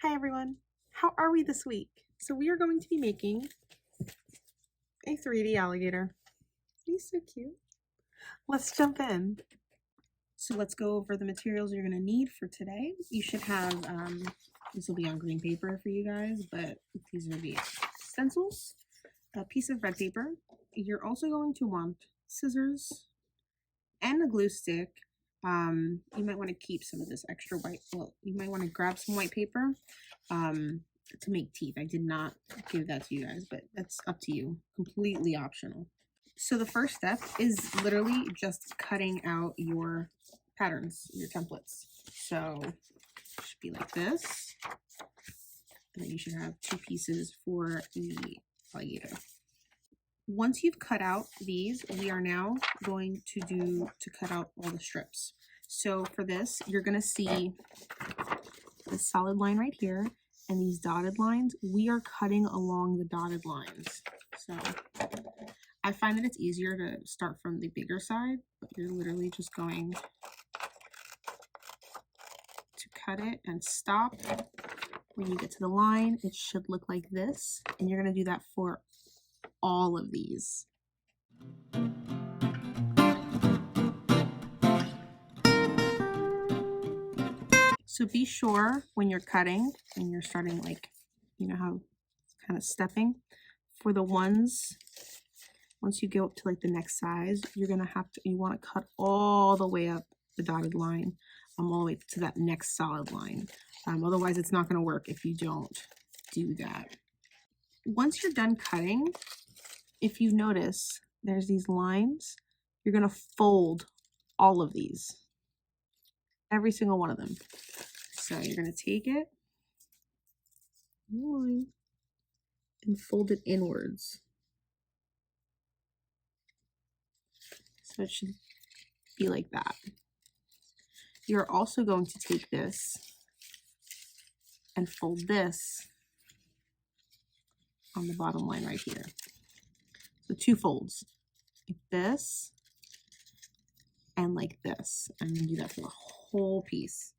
Hi everyone, how are we this week? So we are going to be making a 3D alligator. He's so cute. Let's jump in. So let's go over the materials you're going to need for today. You should have, this will be on green paper for you guys, but these are the stencils, a piece of red paper. You're also going to want scissors and a glue stick. You might want to keep some of this extra white, well, you might want to grab some white paper to make teeth. I did not give that to you guys, but that's up to you, completely optional. So the first step is literally just cutting out your patterns, your templates. So it should be like this, and then you should have 2 pieces for the alligator. Once you've cut out these, we are now going to cut out all the strips. So for this, you're going to see this solid line right here and these dotted lines. We are cutting along the dotted lines. So I find that it's easier to start from the bigger side, but you're literally just going to cut it and stop. When you get to the line, it should look like this, and you're going to do that for all of these. So be sure when you're cutting and you're starting, like, you know how kind of stepping, for the ones, once you go up to like the next size, you're going to have to, you want to cut all the way up the dotted line, all the way to that next solid line. Otherwise it's not going to work if you don't do that. Once you're done cutting, if you notice there's these lines, you're going to fold all of these, every single one of them. So you're going to take it and fold it inwards. So it should be like that. You're also going to take this and fold this on the bottom line right here. So 2 folds, like this and like this. I'm going to do that for the whole piece.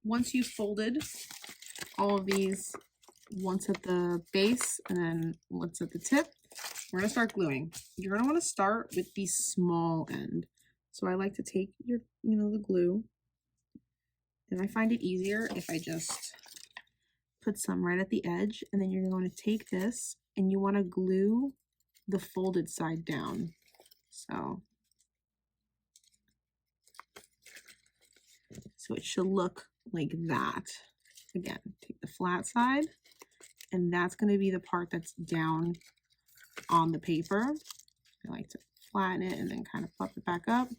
Once you've folded all of these, once at the base and then once at the tip, we're going to start gluing. You're going to want to start with the small end. So I like to take your, the glue, and I find it easier if I just put some right at the edge, and then you're going to take this and you want to glue the folded side down. So it should look like that. Again, take the flat side, and that's going to be the part that's down on the paper. I like to flatten it and then kind of puff it back up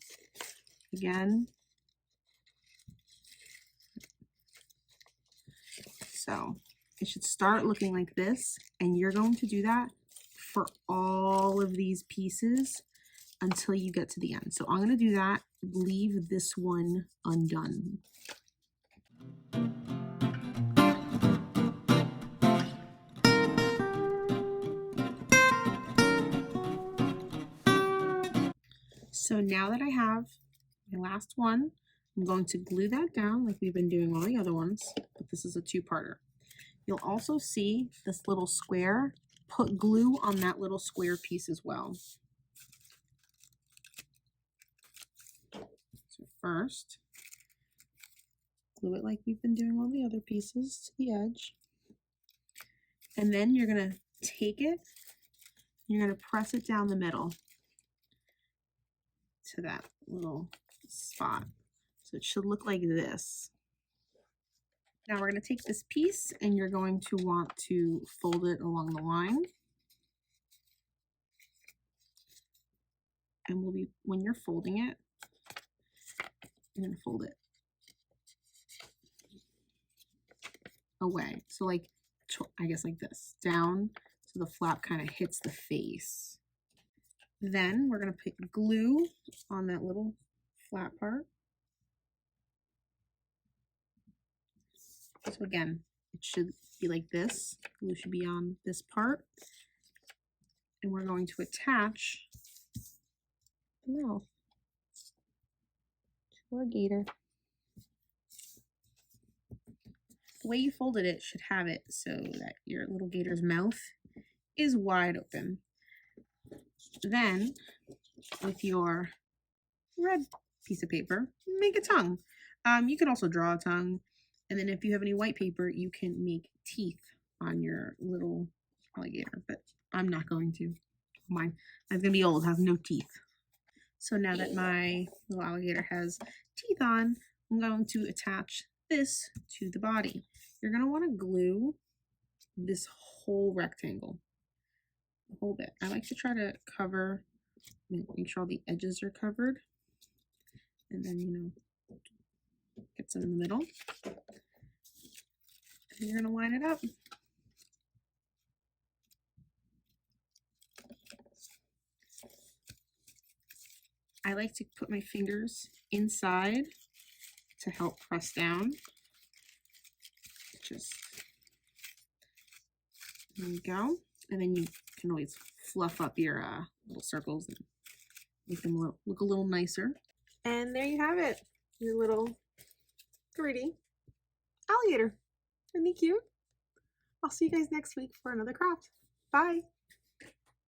again. So it should start looking like this, and you're going to do that for all of these pieces until you get to the end. So I'm going to do that, leave this one undone. So now that I have my last one, I'm going to glue that down like we've been doing all the other ones, but this is a 2-parter. You'll also see this little square. Put glue on that little square piece as well. So first, glue it like we've been doing all the other pieces to the edge. And then you're going to take it, you're going to press it down the middle to that little spot. So it should look like this. Now we're going to take this piece and you're going to want to fold it along the line. And when you're folding it, you're going to fold it away. So like, I guess like this, down so the flap kind of hits the face. Then we're going to put glue on that little flat part. So again, it should be like this. Glue should be on this part. and we're going to attach the mouth to our gator. The way you folded it should have it so that your little gator's mouth is wide open. Then, with your red piece of paper, make a tongue. You can also draw a tongue. And then if you have any white paper, you can make teeth on your little alligator. But I'm not going to. Mine's going to be old, have no teeth. So now that my little alligator has teeth on, I'm going to attach this to the body. You're going to want to glue this whole rectangle, the whole bit. I like to try to cover, make sure all the edges are covered. And then, you know, get some in the middle. And you're going to line it up. I like to put my fingers inside to help press down. Just, there you go. And then you can always fluff up your little circles and make them look a little nicer. And there you have it, your little 3D alligator. Isn't he cute? I'll see you guys next week for another craft. Bye.